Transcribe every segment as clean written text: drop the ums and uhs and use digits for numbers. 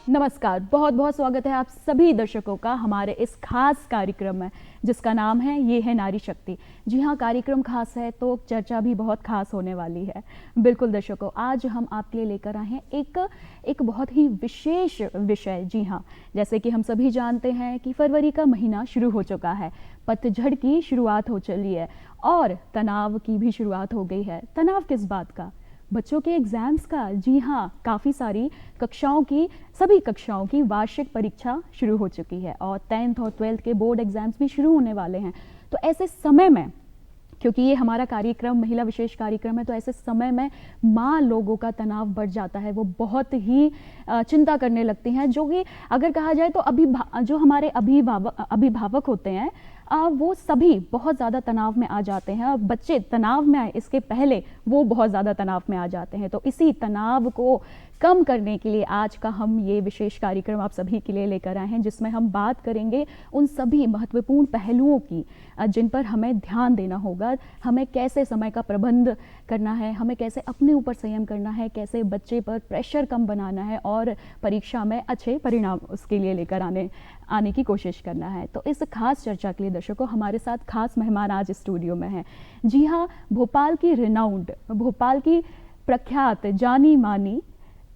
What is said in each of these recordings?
नमस्कार, बहुत बहुत स्वागत है आप सभी दर्शकों का हमारे इस खास कार्यक्रम में जिसका नाम है ये है नारी शक्ति। जी हाँ, कार्यक्रम खास है तो चर्चा भी बहुत खास होने वाली है। बिल्कुल दर्शकों, आज हम आपके लिए लेकर आए हैं एक बहुत ही विशेष विषय। जी हाँ, जैसे कि हम सभी जानते हैं कि फरवरी का महीना शुरू हो चुका है, पतझड़ की शुरुआत हो चली है और तनाव की भी शुरुआत हो गई है। तनाव किस बात का? बच्चों के एग्ज़ाम्स का। जी हाँ, काफ़ी सारी सभी कक्षाओं की वार्षिक परीक्षा शुरू हो चुकी है और 10th और 12th के बोर्ड एग्ज़ाम्स भी शुरू होने वाले हैं। तो ऐसे समय में, क्योंकि ये हमारा कार्यक्रम महिला विशेष कार्यक्रम है, तो ऐसे समय में माँ लोगों का तनाव बढ़ जाता है। वो बहुत ही चिंता करने लगती हैं, जो कि अगर कहा जाए तो जो हमारे अभिभावक होते हैं वो सभी बहुत ज़्यादा तनाव में आ जाते हैं और बच्चे तनाव में आए इसके पहले वो बहुत ज़्यादा तनाव में आ जाते हैं। तो इसी तनाव को कम करने के लिए आज का हम ये विशेष कार्यक्रम आप सभी के लिए लेकर आए हैं, जिसमें हम बात करेंगे उन सभी महत्वपूर्ण पहलुओं की जिन पर हमें ध्यान देना होगा। हमें कैसे समय का प्रबंध करना है, हमें कैसे अपने ऊपर संयम करना है, कैसे बच्चे पर प्रेशर कम बनाना है और परीक्षा में अच्छे परिणाम उसके लिए लेकर आने की कोशिश करना है। तो इस खास चर्चा के लिए दर्शकों हमारे साथ खास मेहमान आज स्टूडियो में हैं। जी हाँ, भोपाल की प्रख्यात जानी मानी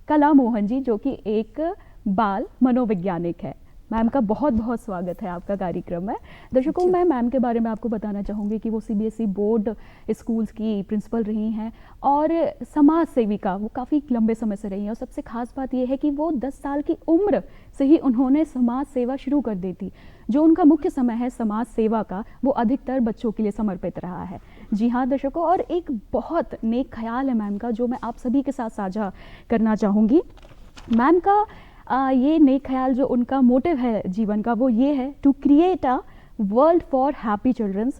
कला मोहन जी, जो कि एक बाल मनोवैज्ञानिक है। मैम का बहुत बहुत स्वागत है आपका कार्यक्रम में। दर्शकों, मैं मैम के बारे में आपको बताना चाहूँगी कि वो सीबीएसई बोर्ड स्कूल्स की प्रिंसिपल रही हैं और समाज सेविका वो काफ़ी लंबे समय से रही हैं। और सबसे खास बात ये है कि वो 10 साल की उम्र से ही उन्होंने समाज सेवा शुरू कर दी थी। जो उनका मुख्य समय है समाज सेवा का, वो अधिकतर बच्चों के लिए समर्पित रहा है। जी हाँ दर्शकों, और एक बहुत नेक ख्याल है मैम का जो मैं आप सभी के साथ साझा करना चाहूँगी। मैम का ये नेक ख्याल, जो उनका मोटिव है जीवन का, वो ये है to create a world for happy childrens,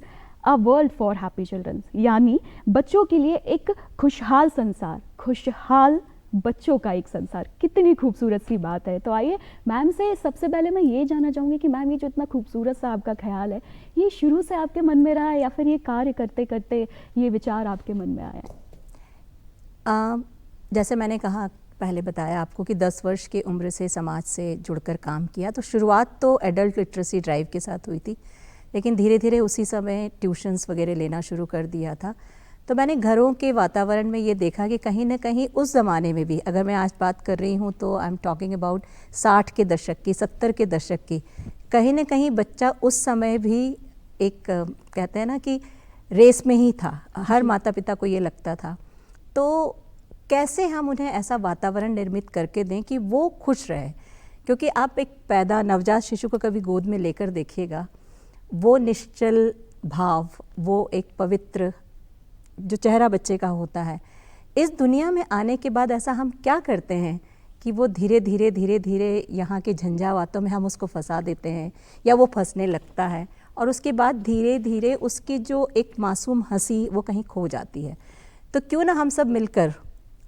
यानी बच्चों के लिए एक खुशहाल संसार, खुशहाल बच्चों का एक संसार। कितनी खूबसूरत सी बात है। तो आइए मैम से सबसे पहले मैं ये जानना चाहूँगी कि मैम, ये जो इतना खूबसूरत सा आपका ख्याल है, ये शुरू से आपके मन में रहा है या फिर ये कार्य करते करते ये विचार आपके मन में आया? जैसे मैंने कहा, पहले बताया आपको कि 10 वर्ष की उम्र से समाज से जुड़कर काम किया। तो शुरुआत तो एडल्ट लिटरेसी ड्राइव के साथ हुई थी, लेकिन धीरे धीरे उसी समय ट्यूशन्स वगैरह लेना शुरू कर दिया था। तो मैंने घरों के वातावरण में ये देखा कि कहीं ना कहीं उस ज़माने में भी, अगर मैं आज बात कर रही हूँ तो आई एम टॉकिंग अबाउट 60 के दशक की, 70 के दशक की, कहीं ना कहीं बच्चा उस समय भी एक कहते हैं ना कि रेस में ही था। हर माता पिता को ये लगता था। तो कैसे हम उन्हें ऐसा वातावरण निर्मित करके दें कि वो खुश रहे, क्योंकि आप एक पैदा नवजात शिशु को कभी गोद में लेकर देखिएगा, वो निश्चल भाव, वो एक पवित्र जो चेहरा बच्चे का होता है, इस दुनिया में आने के बाद ऐसा हम क्या करते हैं कि वो धीरे धीरे यहाँ के झंझावातों में हम उसको फंसा देते हैं या वो फंसने लगता है और उसके बाद धीरे धीरे उसकी जो एक मासूम हंसी वो कहीं खो जाती है। तो क्यों ना हम सब मिलकर,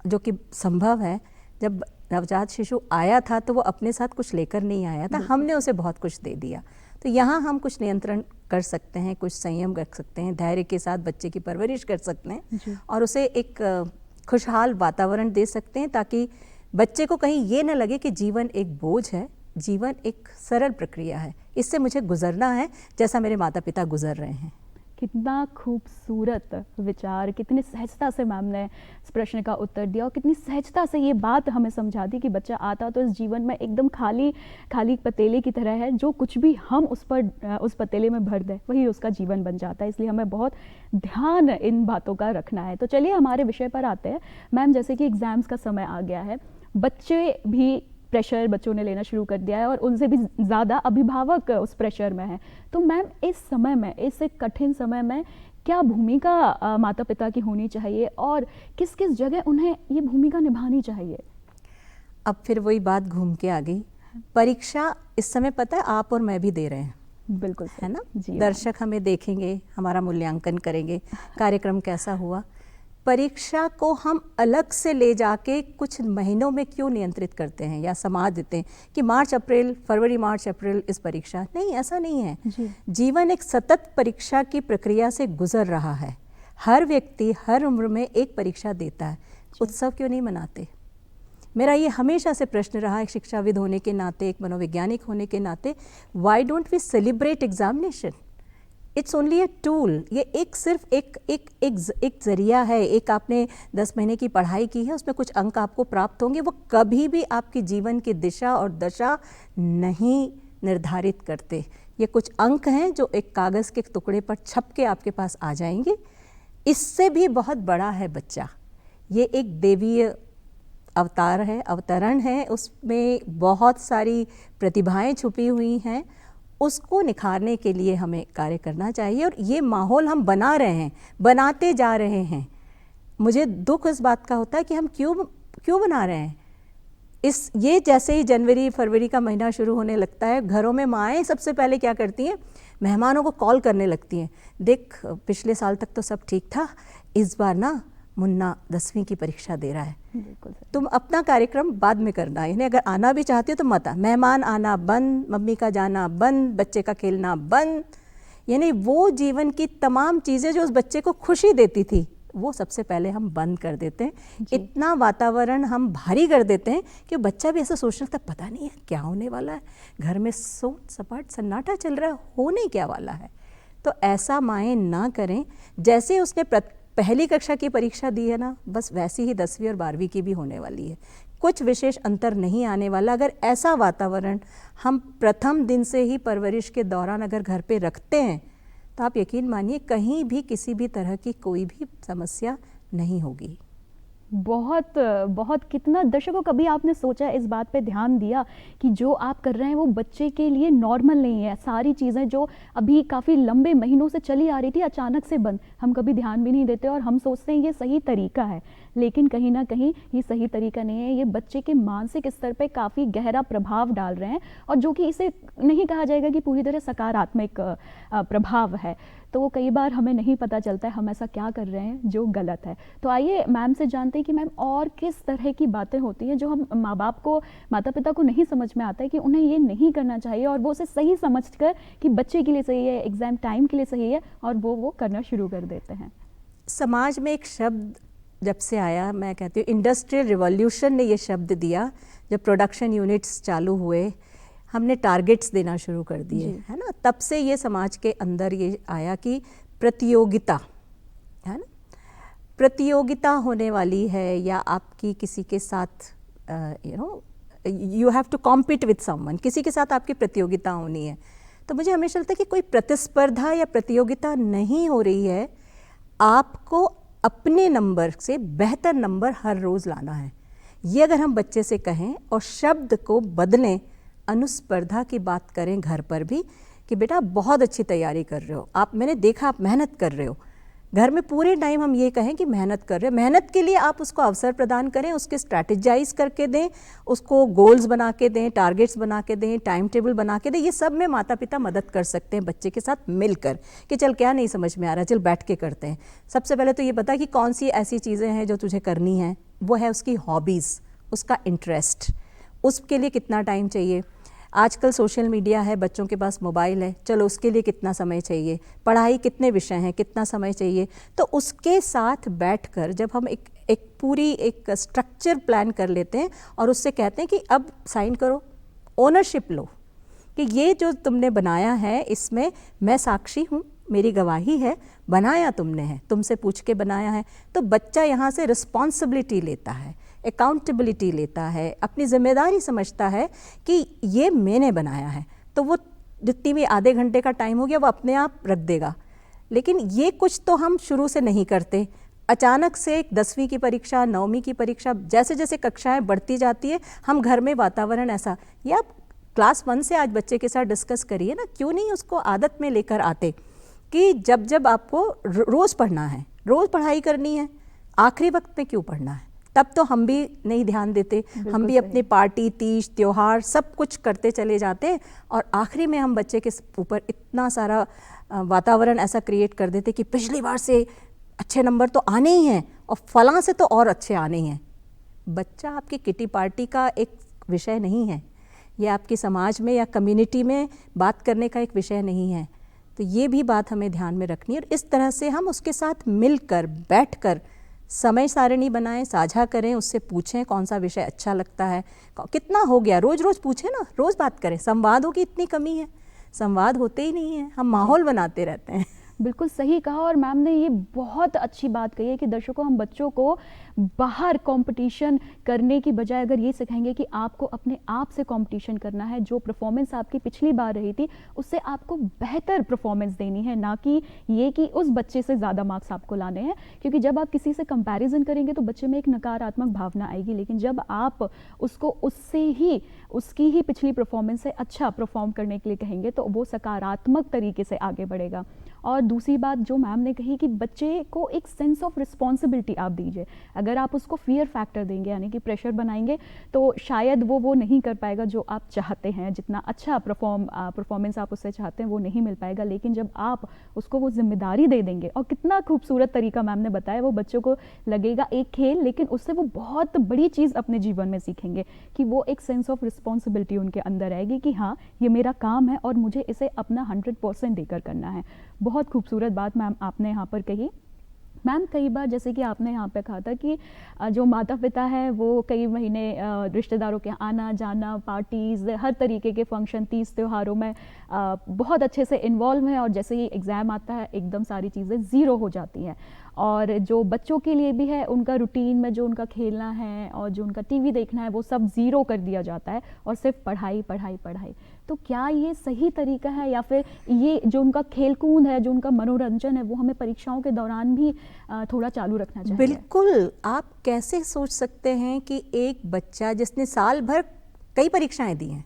जो कि संभव है, जब नवजात शिशु आया था तो वो अपने साथ कुछ लेकर नहीं आया था, हमने उसे बहुत कुछ दे दिया। तो यहाँ हम कुछ नियंत्रण कर सकते हैं, कुछ संयम रख सकते हैं, धैर्य के साथ बच्चे की परवरिश कर सकते हैं और उसे एक खुशहाल वातावरण दे सकते हैं, ताकि बच्चे को कहीं ये न लगे कि जीवन एक बोझ है। जीवन एक सरल प्रक्रिया है, इससे मुझे गुजरना है जैसा मेरे माता पिता गुजर रहे हैं। कितना खूबसूरत विचार, कितनी सहजता से मैम ने इस प्रश्न का उत्तर दिया और कितनी सहजता से ये बात हमें समझा दी कि बच्चा आता तो इस जीवन में एकदम खाली पतीले की तरह है, जो कुछ भी हम उस पतीले में भर दें वही उसका जीवन बन जाता है। इसलिए हमें बहुत ध्यान इन बातों का रखना है। तो चलिए हमारे विषय पर आते हैं। मैम, जैसे कि एग्ज़ाम्स का समय आ गया है, बच्चों ने लेना शुरू कर दिया है और उनसे भी ज़्यादा अभिभावक उस प्रेशर में हैं। तो मैम, इस समय में, इस कठिन समय में क्या भूमिका माता पिता की होनी चाहिए और किस किस जगह उन्हें ये भूमिका निभानी चाहिए? अब फिर वही बात घूम के आ गई। परीक्षा इस समय पता है आप और मैं भी दे रहे हैं, बिल्कुल है ना जी। दर्शक हमें देखेंगे, हमारा मूल्यांकन करेंगे, कार्यक्रम कैसा हुआ। परीक्षा को हम अलग से ले जाके कुछ महीनों में क्यों नियंत्रित करते हैं या समाज देते हैं कि फरवरी मार्च अप्रैल इस परीक्षा? नहीं, ऐसा नहीं है जी। जीवन एक सतत परीक्षा की प्रक्रिया से गुजर रहा है। हर व्यक्ति हर उम्र में एक परीक्षा देता है। उत्सव क्यों नहीं मनाते? मेरा ये हमेशा से प्रश्न रहा है, एक शिक्षाविद होने के नाते, एक मनोवैज्ञानिक होने के नाते, why don't we celebrate examination? It's only a tool. ये एक सिर्फ एक जरिया है। एक आपने 10 महीने की पढ़ाई की है, उसमें कुछ अंक आपको प्राप्त होंगे, वो कभी भी आपके जीवन की दिशा और दशा नहीं निर्धारित करते। ये कुछ अंक हैं जो एक कागज़ के टुकड़े पर छप के आपके पास आ जाएंगे। इससे भी बहुत बड़ा है बच्चा। ये एक देवीय अवतार है, अवतरण है, उसमें बहुत सारी प्रतिभाएं छुपी हुई हैं। उसको निखारने के लिए हमें कार्य करना चाहिए, और ये माहौल हम बना रहे हैं, बनाते जा रहे हैं। मुझे दुख इस बात का होता है कि हम क्यों बना रहे हैं। ये जैसे ही जनवरी फरवरी का महीना शुरू होने लगता है, घरों में माएँ सबसे पहले क्या करती हैं, मेहमानों को कॉल करने लगती हैं, देख पिछले साल तक तो सब ठीक था, इस बार ना मुन्ना 10वीं की परीक्षा दे रहा है, तुम अपना कार्यक्रम बाद में करना, इन्हें अगर आना भी चाहती हो तो मत आ। मेहमान आना बंद, मम्मी का जाना बंद, बच्चे का खेलना बंद। यानी वो जीवन की तमाम चीज़ें जो उस बच्चे को खुशी देती थी, वो सबसे पहले हम बंद कर देते हैं। इतना वातावरण हम भारी कर देते हैं कि बच्चा भी ऐसा सोचने लगता, पता नहीं है क्या होने वाला है, घर में सोच सपाट सन्नाटा चल रहा है, होने क्या वाला है। तो ऐसा माएँ ना करें। जैसे उसने पहली कक्षा की परीक्षा दी है ना, बस वैसी ही 10वीं और 12वीं की भी होने वाली है। कुछ विशेष अंतर नहीं आने वाला। अगर ऐसा वातावरण हम प्रथम दिन से ही परवरिश के दौरान अगर घर पे रखते हैं, तो आप यकीन मानिए कहीं भी किसी भी तरह की कोई भी समस्या नहीं होगी। बहुत कितना दर्शकों, कभी आपने सोचा, इस बात पे ध्यान दिया कि जो आप कर रहे हैं वो बच्चे के लिए नॉर्मल नहीं है। सारी चीज़ें जो अभी काफ़ी लंबे महीनों से चली आ रही थी, अचानक से बंद, हम कभी ध्यान भी नहीं देते और हम सोचते हैं ये सही तरीका है, लेकिन कहीं ना कहीं ये सही तरीका नहीं है। ये बच्चे के मानसिक स्तर पे काफ़ी गहरा प्रभाव डाल रहे हैं, और जो कि इसे नहीं कहा जाएगा कि पूरी तरह सकारात्मक प्रभाव है। तो वो कई बार हमें नहीं पता चलता है हम ऐसा क्या कर रहे हैं जो गलत है। तो आइए मैम से जानते हैं कि मैम और किस तरह की बातें होती हैं जो हम माँ बाप को, माता पिता को नहीं समझ में आता है कि उन्हें ये नहीं करना चाहिए, और वो उसे सही समझकर कि बच्चे के लिए सही है, एग्ज़ाम टाइम के लिए सही है, और वो करना शुरू कर देते हैं। समाज में एक शब्द जब से आया, मैं कहती हूँ इंडस्ट्रियल रिवॉल्यूशन ने ये शब्द दिया, जब प्रोडक्शन यूनिट्स चालू हुए, हमने टारगेट्स देना शुरू कर दिए, है ना, तब से ये समाज के अंदर ये आया कि प्रतियोगिता, है ना, प्रतियोगिता होने वाली है, या आपकी किसी के साथ you have to compete with someone, किसी के साथ आपकी प्रतियोगिता होनी है। तो मुझे हमेशा लगता है कि कोई प्रतिस्पर्धा या प्रतियोगिता नहीं हो रही है, आपको अपने नंबर से बेहतर नंबर हर रोज़ लाना है। ये अगर हम बच्चे से कहें और शब्द को बदलें, अनुस्पर्धा की बात करें घर पर भी कि बेटा बहुत अच्छी तैयारी कर रहे हो आप, मैंने देखा आप मेहनत कर रहे हो। घर में पूरे टाइम हम ये कहें कि मेहनत कर रहे हो, मेहनत के लिए आप उसको अवसर प्रदान करें, उसके स्ट्रैटेजाइज करके दें, उसको गोल्स बना के दें, टारगेट्स बना के दें, टाइम टेबल बना के दें। ये सब में माता पिता मदद कर सकते हैं बच्चे के साथ मिलकर कि चल क्या नहीं समझ में आ रहा, चल बैठ के करते हैं। सबसे पहले तो ये बता कि कौन सी ऐसी चीज़ें हैं जो तुझे करनी है, वो है उसकी हॉबीज़, उसका इंटरेस्ट, उसके लिए कितना टाइम चाहिए। आजकल सोशल मीडिया है, बच्चों के पास मोबाइल है, चलो उसके लिए कितना समय चाहिए, पढ़ाई कितने विषय हैं, कितना समय चाहिए। तो उसके साथ बैठकर जब हम एक पूरी एक स्ट्रक्चर प्लान कर लेते हैं और उससे कहते हैं कि अब साइन करो, ओनरशिप लो कि ये जो तुमने बनाया है इसमें मैं साक्षी हूँ, मेरी गवाही है, बनाया तुमने है, तुमसे पूछ के बनाया है। तो बच्चा यहाँ से रिस्पॉन्सिबिलिटी लेता है, अकाउंटेबिलिटी लेता है, अपनी जिम्मेदारी समझता है कि ये मैंने बनाया है। तो वो जितनी भी आधे घंटे का टाइम हो गया वो अपने आप रख देगा। लेकिन ये कुछ तो हम शुरू से नहीं करते। अचानक से 10वीं की परीक्षा, 9वीं की परीक्षा, जैसे जैसे कक्षाएं बढ़ती जाती है, हम घर में वातावरण ऐसा, या आप क्लास 1 से आज बच्चे के साथ डिस्कस करिए ना, क्यों नहीं उसको आदत में लेकर आते कि जब जब आपको रोज़ पढ़ना है, रोज़ पढ़ाई करनी है, आखिरी वक्त में क्यों पढ़ना है। तब तो हम भी नहीं ध्यान देते, हम भी अपनी पार्टी, तीज, त्योहार सब कुछ करते चले जाते हैं, और आखिरी में हम बच्चे के ऊपर इतना सारा वातावरण ऐसा क्रिएट कर देते कि पिछली बार से अच्छे नंबर तो आने ही हैं और फलां से तो और अच्छे आने ही हैं। बच्चा आपकी किटी पार्टी का एक विषय नहीं है, ये आपकी समाज में या कम्युनिटी में बात करने का एक विषय नहीं है। तो ये भी बात हमें ध्यान में रखनी है, और इस तरह से हम उसके साथ मिलकर बैठकर समय सारिणी बनाएं, साझा करें, उससे पूछें कौन सा विषय अच्छा लगता है, कितना हो गया, रोज रोज पूछें ना, रोज बात करें। संवादों की इतनी कमी है, संवाद होते ही नहीं है, हम माहौल बनाते रहते हैं। बिल्कुल सही कहा। और मैम ने ये बहुत अच्छी बात कही है कि दर्शकों, हम बच्चों को बाहर कंपटीशन करने की बजाय अगर ये सिखाएंगे कि आपको अपने आप से कंपटीशन करना है, जो परफॉर्मेंस आपकी पिछली बार रही थी उससे आपको बेहतर परफॉर्मेंस देनी है, ना कि ये कि उस बच्चे से ज़्यादा मार्क्स आपको लाने हैं। क्योंकि जब आप किसी से कंपैरिजन करेंगे तो बच्चे में एक नकारात्मक भावना आएगी, लेकिन जब आप उसको उसकी ही पिछली परफॉर्मेंस से अच्छा परफॉर्म करने के लिए कहेंगे तो वो सकारात्मक तरीके से आगे बढ़ेगा। और दूसरी बात जो मैम ने कही कि बच्चे को एक सेंस ऑफ रिस्पॉन्सिबिलिटी आप दीजिए। अगर आप उसको फियर फैक्टर देंगे, यानी कि प्रेशर बनाएंगे, तो शायद वो नहीं कर पाएगा जो आप चाहते हैं, जितना अच्छा परफॉर्मेंस आप उससे चाहते हैं वो नहीं मिल पाएगा। लेकिन जब आप उसको वो जिम्मेदारी दे देंगे, और कितना खूबसूरत तरीका मैम ने बताया, वो बच्चों को लगेगा एक खेल, लेकिन उससे वो बहुत बड़ी चीज़ अपने जीवन में सीखेंगे कि वो एक सेंस ऑफ रिस्पॉन्सिबिलिटी उनके अंदर आएगी कि हाँ, ये मेरा काम है और मुझे इसे अपना 100% देकर करना है। बहुत खूबसूरत बात मैम आपने यहाँ पर कही। मैम, कई बार जैसे कि आपने यहाँ पे कहा था कि जो माता पिता है वो कई महीने रिश्तेदारों के आना जाना, पार्टीज़, हर तरीके के फंक्शन, तीज त्योहारों में बहुत अच्छे से इन्वॉल्व हैं, और जैसे ही एग्ज़ाम आता है एकदम सारी चीज़ें ज़ीरो हो जाती हैं। और जो बच्चों के लिए भी है, उनका रूटीन में जो उनका खेलना है और जो उनका टीवी देखना है वो सब ज़ीरो कर दिया जाता है, और सिर्फ पढ़ाई पढ़ाई पढ़ाई। तो क्या ये सही तरीका है, या फिर ये जो उनका खेलकूद है, जो उनका मनोरंजन है, वो हमें परीक्षाओं के दौरान भी थोड़ा चालू रखना चाहिए? बिल्कुल। आप कैसे सोच सकते हैं कि एक बच्चा जिसने साल भर कई परीक्षाएं दी हैं,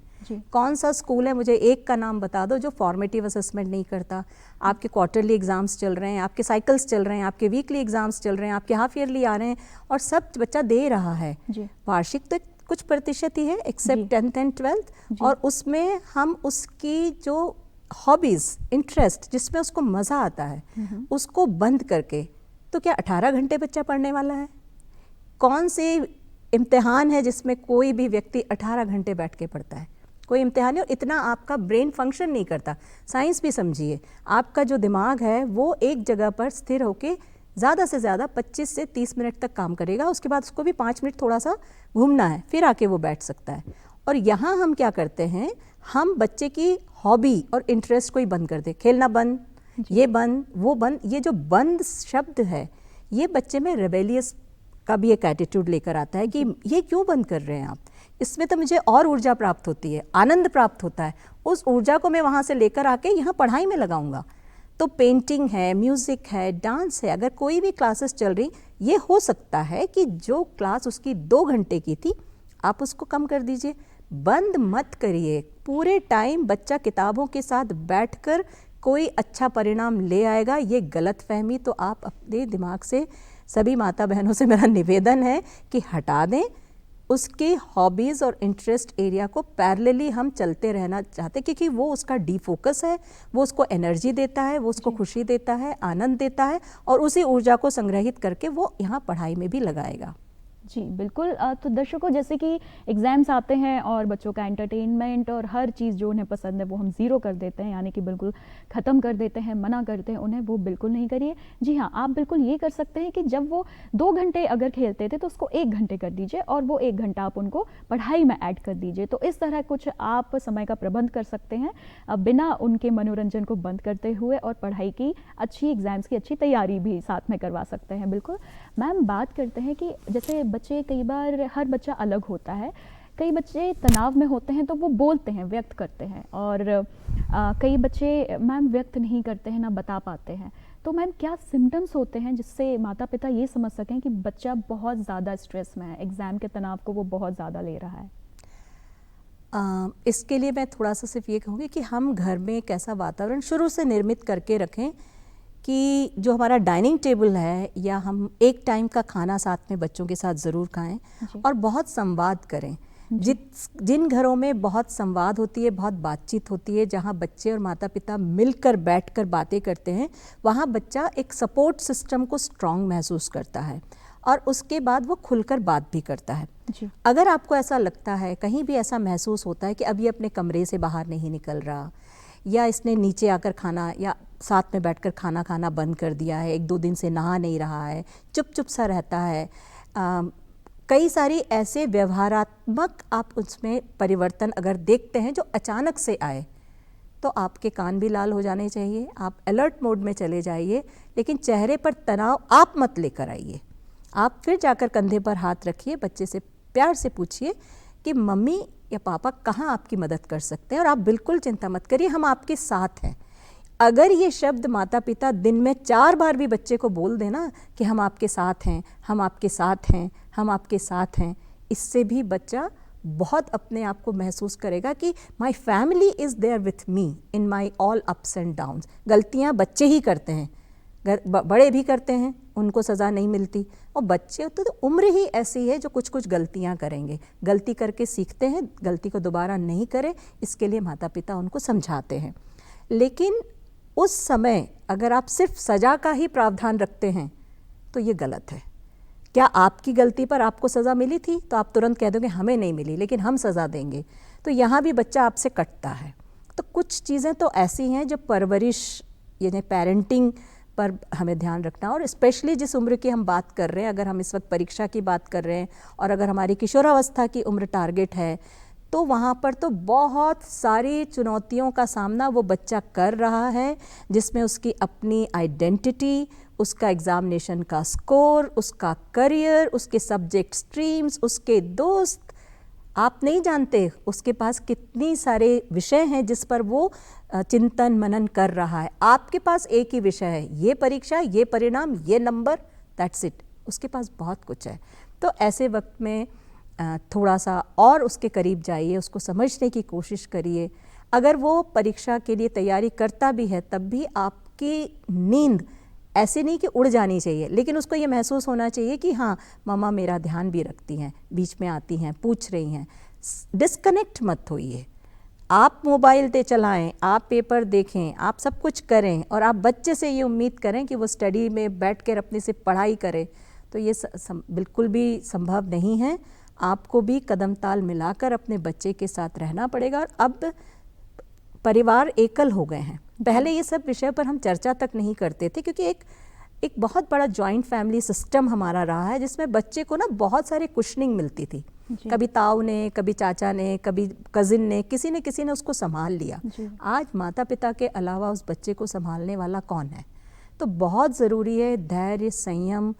कौन सा स्कूल है, मुझे एक का नाम बता दो जो फॉर्मेटिव असेसमेंट नहीं करता। आपके क्वार्टरली एग्जाम्स चल रहे हैं, आपके साइकिल्स चल रहे हैं, आपके वीकली एग्जाम्स चल रहे हैं, आपके हाफ ईयरली आ रहे हैं, और सब बच्चा दे रहा है। वार्षिक तो कुछ प्रतिशत ही है, एक्सेप्ट 10th एंड 12th, और उसमें हम उसकी जो हॉबीज़, इंटरेस्ट, जिसमें उसको मज़ा आता है, उसको बंद करके, तो क्या 18 घंटे बच्चा पढ़ने वाला है? कौन से इम्तिहान है जिसमें कोई भी व्यक्ति 18 घंटे बैठ के पढ़ता है? कोई इम्तिहान नहीं। और इतना आपका ब्रेन फंक्शन नहीं करता। साइंस भी समझिए, आपका जो दिमाग है वो एक जगह पर स्थिर होके ज़्यादा से ज़्यादा 25 से 30 मिनट तक काम करेगा, उसके बाद उसको भी 5 मिनट थोड़ा सा घूमना है, फिर आके वो बैठ सकता है। और यहाँ हम क्या करते हैं, हम बच्चे की हॉबी और इंटरेस्ट को ही बंद कर दे, खेलना बंद, ये बंद, वो बंद। ये जो बंद शब्द है, ये बच्चे में रेबेलियस का भी एक एटीट्यूड लेकर आता है कि ये क्यों बंद कर रहे हैं आप, इसमें तो मुझे और ऊर्जा प्राप्त होती है, आनंद प्राप्त होता है, उस ऊर्जा को मैं वहाँ से लेकर आके यहाँ पढ़ाई में लगाऊंगा। तो पेंटिंग है, म्यूज़िक है, डांस है, अगर कोई भी क्लासेस चल रही, ये हो सकता है कि जो क्लास उसकी 2 घंटे की थी आप उसको कम कर दीजिए। बंद मत करिए। पूरे टाइम बच्चा किताबों के साथ बैठकर कोई अच्छा परिणाम ले आएगा, ये गलतफहमी तो आप अपने दिमाग से, सभी माता बहनों से मेरा निवेदन है कि हटा दें। उसके हॉबीज़ और इंटरेस्ट एरिया को पैरेलली हम चलते रहना चाहते, क्योंकि वो उसका डीफोकस है, वो उसको एनर्जी देता है, वो उसको खुशी देता है, आनंद देता है, और उसी ऊर्जा को संग्रहित करके वो यहाँ पढ़ाई में भी लगाएगा। जी बिल्कुल। तो दर्शकों, जैसे कि एग्ज़ाम्स आते हैं और बच्चों का एंटरटेनमेंट और हर चीज़ जो उन्हें पसंद है वो हम ज़ीरो कर देते हैं, यानी कि बिल्कुल ख़त्म कर देते हैं, मना करते हैं उन्हें, वो बिल्कुल नहीं करिए। जी हाँ, आप बिल्कुल ये कर सकते हैं कि जब वो 2 घंटे अगर खेलते थे तो उसको 1 घंटे कर दीजिए, और वो 1 घंटा आप उनको पढ़ाई में ऐड कर दीजिए। तो इस तरह कुछ आप समय का प्रबंध कर सकते हैं बिना उनके मनोरंजन को बंद करते हुए, और पढ़ाई की अच्छी, एग्ज़ाम्स की अच्छी तैयारी भी साथ में करवा सकते हैं। बिल्कुल। मैम, बात करते हैं कि जैसे बच्चे, कई बार हर बच्चा अलग होता है, कई बच्चे तनाव में होते हैं तो वो बोलते हैं, व्यक्त करते हैं, और कई बच्चे मैम व्यक्त नहीं करते हैं, ना बता पाते हैं। तो मैम, क्या सिम्टम्स होते हैं जिससे माता पिता ये समझ सकें कि बच्चा बहुत ज़्यादा स्ट्रेस में है, एग्ज़ाम के तनाव को वो बहुत ज़्यादा ले रहा है? इसके लिए मैं थोड़ा सा सिर्फ ये कहूँगी कि हम घर में एक ऐसा वातावरण शुरू से निर्मित करके रखें कि जो हमारा डाइनिंग टेबल है, या हम एक टाइम का खाना साथ में बच्चों के साथ ज़रूर खाएं, और बहुत संवाद करें। जिन घरों में बहुत संवाद होती है, बहुत बातचीत होती है, जहाँ बच्चे और माता पिता मिलकर बैठकर बातें करते हैं, वहाँ बच्चा एक सपोर्ट सिस्टम को स्ट्रॉन्ग महसूस करता है, और उसके बाद वो खुलकर बात भी करता है। अगर आपको ऐसा लगता है, कहीं भी ऐसा महसूस होता है कि अब ये अपने कमरे से बाहर नहीं निकल रहा, या इसने नीचे आकर खाना, या साथ में बैठकर खाना खाना बंद कर दिया है, 1-2 दिन से नहा नहीं रहा है, चुप चुप सा रहता है, कई सारी ऐसे व्यवहारात्मक आप उसमें परिवर्तन अगर देखते हैं जो अचानक से आए, तो आपके कान भी लाल हो जाने चाहिए, आप अलर्ट मोड में चले जाइए, लेकिन चेहरे पर तनाव आप मत लेकर आइए। आप फिर जाकर कंधे पर हाथ रखिए, बच्चे से प्यार से पूछिए कि मम्मी या पापा कहाँ आपकी मदद कर सकते हैं, और आप बिल्कुल चिंता मत करिए, हम आपके साथ हैं। अगर ये शब्द माता पिता दिन में 4 बार भी बच्चे को बोल देना कि हम आपके साथ हैं, हम आपके साथ हैं, हम आपके साथ हैं, इससे भी बच्चा बहुत अपने आप को महसूस करेगा कि my family is there with me in my all ups and downs. गलतियाँ बच्चे ही करते हैं, बड़े भी करते हैं, उनको सज़ा नहीं मिलती, और बच्चे तो उम्र ही ऐसी है जो कुछ कुछ गलतियाँ करेंगे, गलती करके सीखते हैं, गलती को दोबारा नहीं करें, इसके लिए माता पिता उनको समझाते हैं। लेकिन उस समय अगर आप सिर्फ सज़ा का ही प्रावधान रखते हैं तो ये गलत है। क्या आपकी गलती पर आपको सज़ा मिली थी तो आप तुरंत कह दोगे हमें नहीं मिली, लेकिन हम सज़ा देंगे, तो यहाँ भी बच्चा आपसे कटता है। तो कुछ चीज़ें तो ऐसी हैं जो परवरिश यानी पेरेंटिंग पर हमें ध्यान रखना, और स्पेशली जिस उम्र की हम बात कर रहे हैं, अगर हम इस वक्त परीक्षा की बात कर रहे हैं और अगर हमारी किशोरावस्था की उम्र टारगेट है, तो वहाँ पर तो बहुत सारी चुनौतियों का सामना वो बच्चा कर रहा है, जिसमें उसकी अपनी आइडेंटिटी, उसका एग्ज़ामिनेशन का स्कोर, उसका करियर, उसके सब्जेक्ट स्ट्रीम्स, उसके दोस्त, आप नहीं जानते उसके पास कितनी सारे विषय हैं जिस पर वो चिंतन मनन कर रहा है। आपके पास एक ही विषय है, ये परीक्षा, ये परिणाम, ये नंबर, दैट्स इट। उसके पास बहुत कुछ है। तो ऐसे वक्त में थोड़ा सा और उसके करीब जाइए, उसको समझने की कोशिश करिए। अगर वो परीक्षा के लिए तैयारी करता भी है, तब भी आपकी नींद ऐसे नहीं कि उड़ जानी चाहिए, लेकिन उसको ये महसूस होना चाहिए कि हाँ मम्मा मेरा ध्यान भी रखती हैं, बीच में आती हैं, पूछ रही हैं। डिस्कनेक्ट मत होइए। आप मोबाइल पे चलाएं, आप पेपर देखें, आप सब कुछ करें, और आप बच्चे से ये उम्मीद करें कि वो स्टडी में बैठ कर अपनी से पढ़ाई करे, तो ये बिल्कुल भी संभव नहीं है। आपको भी कदम ताल मिलाकर अपने बच्चे के साथ रहना पड़ेगा। और अब परिवार एकल हो गए हैं, पहले ये सब विषय पर हम चर्चा तक नहीं करते थे, क्योंकि एक बहुत बड़ा जॉइंट फैमिली सिस्टम हमारा रहा है, जिसमें बच्चे को ना बहुत सारी कुशनिंग मिलती थी। कभी ताऊ ने, कभी चाचा ने, कभी कजिन ने, किसी ने उसको संभाल लिया। आज माता पिता के अलावा उस बच्चे को संभालने वाला कौन है? तो बहुत ज़रूरी है धैर्य, संयम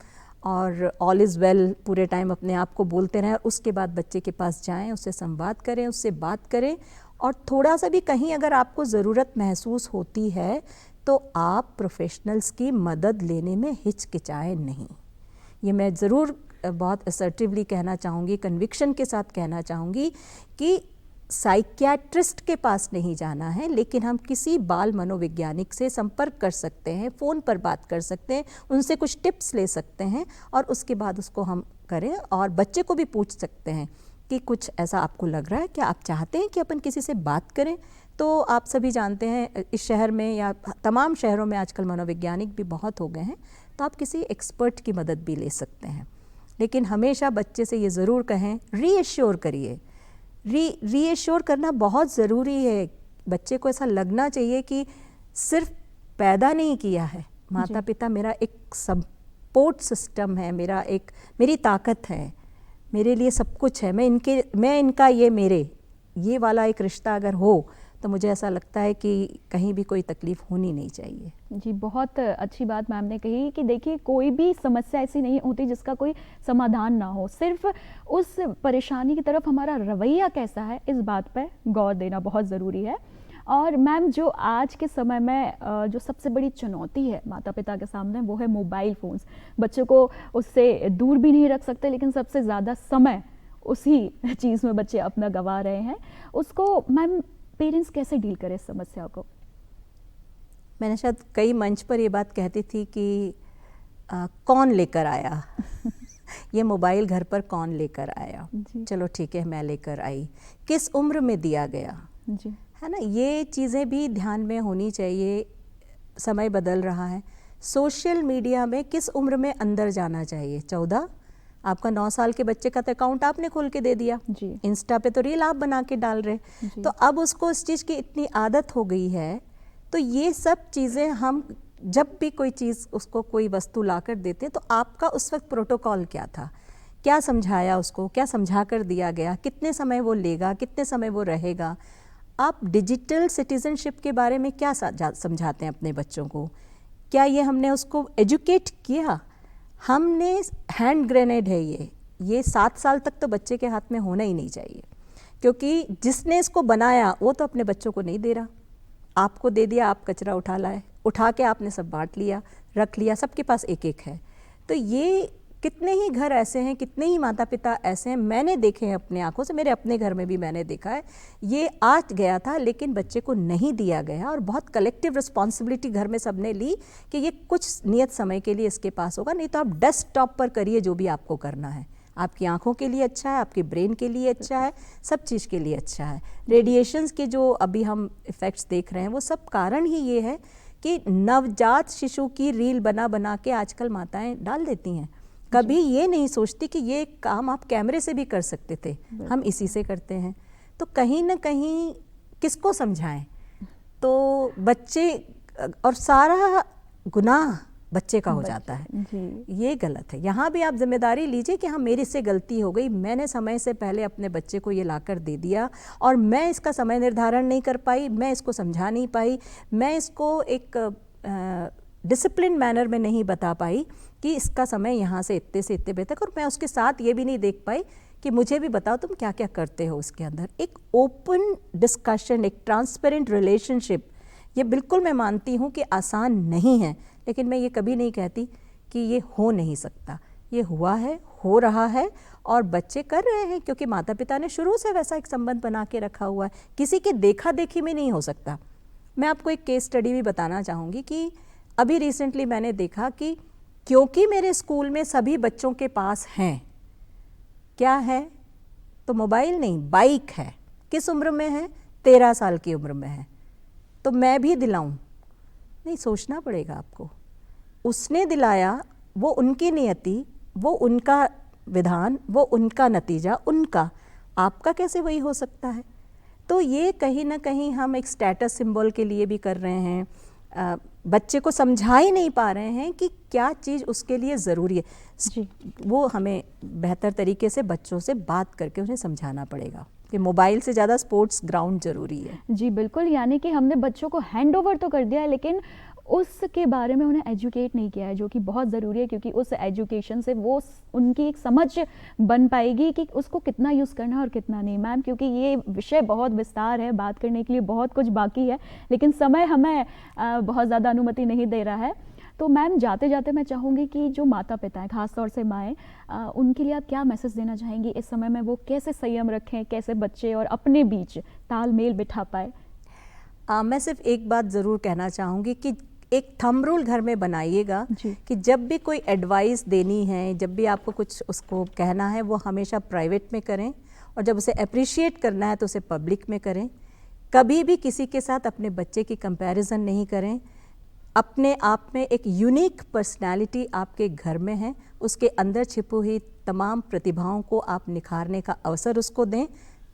और ऑल इज़ वेल पूरे टाइम अपने आप को बोलते रहें, और उसके बाद बच्चे के पास जाएं, उससे संवाद करें, उससे बात करें, और थोड़ा सा भी कहीं अगर आपको ज़रूरत महसूस होती है तो आप प्रोफेशनल्स की मदद लेने में हिचकिचाएं नहीं। ये मैं ज़रूर बहुत असर्टिवली कहना चाहूँगी, कन्विक्शन के साथ कहना चाहूँगी कि साइकियाट्रिस्ट के पास नहीं जाना है, लेकिन हम किसी बाल मनोवैज्ञानिक से संपर्क कर सकते हैं, फ़ोन पर बात कर सकते हैं, उनसे कुछ टिप्स ले सकते हैं, और उसके बाद उसको हम करें। और बच्चे को भी पूछ सकते हैं कि कुछ ऐसा आपको लग रहा है, क्या आप चाहते हैं कि अपन किसी से बात करें? तो आप सभी जानते हैं इस शहर में या तमाम शहरों में आजकल मनोवैज्ञानिक भी बहुत हो गए हैं, तो आप किसी एक्सपर्ट की मदद भी ले सकते हैं। लेकिन हमेशा बच्चे से ये ज़रूर कहें, रीएश्योर करिए। रीएश्योर करना बहुत ज़रूरी है। बच्चे को ऐसा लगना चाहिए कि सिर्फ पैदा नहीं किया है, माता पिता मेरा एक सपोर्ट सिस्टम है, मेरी ताकत है, मेरे लिए सब कुछ है, मैं इनका, ये वाला एक रिश्ता अगर हो तो मुझे ऐसा लगता है कि कहीं भी कोई तकलीफ़ होनी नहीं चाहिए। जी, बहुत अच्छी बात मैम ने कही कि देखिए कोई भी समस्या ऐसी नहीं होती जिसका कोई समाधान ना हो, सिर्फ उस परेशानी की तरफ हमारा रवैया कैसा है, इस बात पर गौर देना बहुत ज़रूरी है। और मैम जो आज के समय में जो सबसे बड़ी चुनौती है माता पिता के सामने, वो है मोबाइल फ़ोन्स। बच्चों को उससे दूर भी नहीं रख सकते, लेकिन सबसे ज़्यादा समय उसी चीज़ में बच्चे अपना गंवा रहे हैं। उसको मैम पेरेंट्स कैसे डील करें इस समस्या को? मैंने शायद कई मंच पर ये बात कहती थी कि कौन लेकर आया ये मोबाइल घर पर कौन लेकर आया? चलो ठीक है, मैं लेकर आई, किस उम्र में दिया गया जी, है ना? ये चीज़ें भी ध्यान में होनी चाहिए। समय बदल रहा है। सोशल मीडिया में किस उम्र में अंदर जाना चाहिए? 14? आपका 9 साल के बच्चे का तो अकाउंट आपने खोल के दे दिया जी। इंस्टा पे तो रील आप बना के डाल रहे, तो अब उसको इस चीज़ की इतनी आदत हो गई है, तो तो ये सब चीज़ें हम जब भी कोई चीज़ उसको कोई वस्तु ला कर देते हैं तो आपका उस वक्त प्रोटोकॉल क्या था, क्या समझाया उसको, क्या समझा कर दिया गया, कितने समय वो लेगा, कितने समय वो रहेगा। आप डिजिटल सिटीजनशिप के बारे में क्या समझाते हैं अपने बच्चों को, क्या ये हमने उसको एजुकेट किया? हमने हैंड ग्रेनेड है ये 7 साल तक तो बच्चे के हाथ में होना ही नहीं चाहिए, क्योंकि जिसने इसको बनाया वो तो अपने बच्चों को नहीं दे रहा, आपको दे दिया, आप कचरा उठा लाए, उठा के आपने सब बांट लिया, रख लिया, सबके पास एक एक है। तो ये कितने ही घर ऐसे हैं, कितने ही माता पिता ऐसे हैं, मैंने देखे हैं अपने आंखों से, मेरे अपने घर में भी मैंने देखा है। ये आ गया था लेकिन बच्चे को नहीं दिया गया, और बहुत कलेक्टिव रिस्पॉन्सिबिलिटी घर में सबने ली कि ये कुछ नियत समय के लिए इसके पास होगा, नहीं तो आप डेस्कटॉप पर करिए जो भी आपको करना है, आपकी आंखों के लिए अच्छा है, आपके ब्रेन के लिए अच्छा है, सब चीज़ के लिए अच्छा है। रेडिएशंस के जो अभी हम इफ़ेक्ट्स देख रहे हैं वो सब कारण ही ये है कि नवजात शिशु की रील बना बना के आजकल माताएं डाल देती हैं। कभी ये नहीं सोचती कि ये काम आप कैमरे से भी कर सकते थे, हम इसी से करते हैं। तो कहीं ना कहीं किसको समझाएं? तो बच्चे, और सारा गुनाह बच्चे का हो जाता है जी। ये गलत है। यहाँ भी आप जिम्मेदारी लीजिए कि हाँ मेरे से गलती हो गई, मैंने समय से पहले अपने बच्चे को ये लाकर दे दिया और मैं इसका समय निर्धारण नहीं कर पाई, मैं इसको समझा नहीं पाई, मैं इसको एक डिसिप्लिन मैनर में नहीं बता पाई कि इसका समय यहाँ से इतने बजे तक, और मैं उसके साथ ये भी नहीं देख पाई कि मुझे भी बताओ तुम क्या क्या करते हो उसके अंदर। एक ओपन डिस्कशन, एक ट्रांसपेरेंट रिलेशनशिप, ये बिल्कुल मैं मानती हूँ कि आसान नहीं है, लेकिन मैं ये कभी नहीं कहती कि ये हो नहीं सकता। ये हुआ है, हो रहा है, और बच्चे कर रहे हैं क्योंकि माता पिता ने शुरू से वैसा एक संबंध बना के रखा हुआ है। किसी के देखा देखी में नहीं हो सकता। मैं आपको एक केस स्टडी भी बताना चाहूँगी कि अभी रिसेंटली मैंने देखा कि क्योंकि मेरे स्कूल में सभी बच्चों के पास हैं, क्या है तो मोबाइल नहीं, बाइक है। किस उम्र में है? 13 साल की उम्र में है। तो मैं भी दिलाऊं? नहीं, सोचना पड़ेगा आपको। उसने दिलाया, वो उनकी नियति, वो उनका विधान, वो उनका नतीजा, उनका, आपका कैसे वही हो सकता है? तो ये कहीं ना कहीं हम एक स्टेटस सिंबल के लिए भी कर रहे हैं। बच्चे को समझा ही नहीं पा रहे हैं कि क्या चीज़ उसके लिए ज़रूरी है जी। वो हमें बेहतर तरीके से बच्चों से बात करके उन्हें समझाना पड़ेगा कि मोबाइल से ज़्यादा स्पोर्ट्स ग्राउंड ज़रूरी है। जी बिल्कुल, यानी कि हमने बच्चों को हैंड ओवर तो कर दिया है, लेकिन उसके बारे में उन्हें एजुकेट नहीं किया है, जो कि बहुत ज़रूरी है, क्योंकि उस एजुकेशन से वो उनकी एक समझ बन पाएगी कि उसको कितना यूज़ करना है और कितना नहीं। मैम, क्योंकि ये विषय बहुत विस्तार है, बात करने के लिए बहुत कुछ बाकी है, लेकिन समय हमें बहुत ज़्यादा अनुमति नहीं दे रहा है। तो मैम, जाते जाते मैं चाहूँगी कि जो माता पिता हैं, खासतौर से माएँ, उनके लिए आप क्या मैसेज देना चाहेंगी इस समय में? वो कैसे संयम रखें, कैसे बच्चे और अपने बीच तालमेल बिठा पाए? मैं सिर्फ एक बात ज़रूर कहना चाहूँगी कि एक थंब रूल घर में बनाइएगा कि जब भी कोई एडवाइस देनी है, जब भी आपको कुछ उसको कहना है, वो हमेशा प्राइवेट में करें, और जब उसे अप्रिशिएट करना है तो उसे पब्लिक में करें। कभी भी किसी के साथ अपने बच्चे की कंपैरिजन नहीं करें। अपने आप में एक यूनिक पर्सनालिटी आपके घर में है, उसके अंदर छिपी हुई तमाम प्रतिभाओं को आप निखारने का अवसर उसको दें।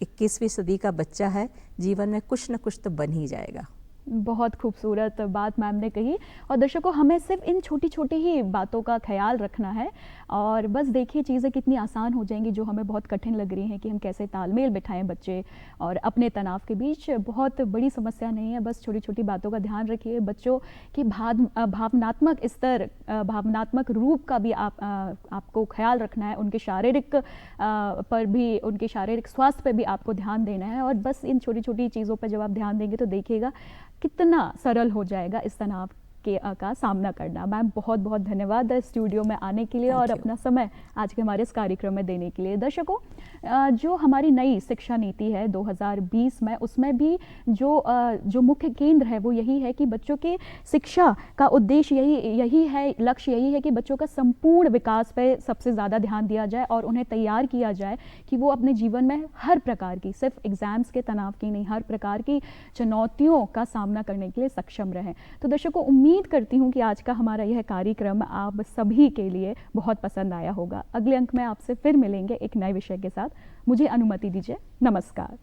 21वीं सदी का बच्चा है, जीवन में कुछ न कुछ तो बन ही जाएगा। बहुत खूबसूरत बात मैम ने कही। और दर्शकों, हमें सिर्फ इन छोटी छोटी ही बातों का ख्याल रखना है, और बस देखिए चीज़ें कितनी आसान हो जाएंगी जो हमें बहुत कठिन लग रही हैं कि हम कैसे तालमेल बिठाएं बच्चे और अपने तनाव के बीच। बहुत बड़ी समस्या नहीं है, बस छोटी छोटी बातों का ध्यान रखिए। बच्चों की भावनात्मक स्तर, भावनात्मक रूप का भी आपको ख्याल रखना है। उनके शारीरिक पर भी, उनके शारीरिक स्वास्थ्य पर भी आपको ध्यान देना है। और बस इन छोटी छोटी चीज़ों पर जब आप ध्यान देंगे तो देखिएगा कितना सरल हो जाएगा इस तनाव का सामना करना। मैम, बहुत बहुत धन्यवाद स्टूडियो में आने के लिए और अपना समय आज के हमारे इस कार्यक्रम में देने के लिए। दर्शकों, जो हमारी नई शिक्षा नीति है 2020 में, उसमें भी जो मुख्य केंद्र है वो यही है कि बच्चों के शिक्षा का उद्देश्य यही है, लक्ष्य यही है कि बच्चों का संपूर्ण विकास पे सबसे ज़्यादा ध्यान दिया जाए और उन्हें तैयार किया जाए कि वो अपने जीवन में हर प्रकार की, सिर्फ एग्जाम्स के तनाव की नहीं, हर प्रकार की चुनौतियों का सामना करने के लिए सक्षम रहें। तो दर्शकों, उम्मीद करती हूँ कि आज का हमारा यह कार्यक्रम आप सभी के लिए बहुत पसंद आया होगा। अगले अंक में आपसे फिर मिलेंगे एक नए विषय के साथ। मुझे अनुमति दीजिए। नमस्कार।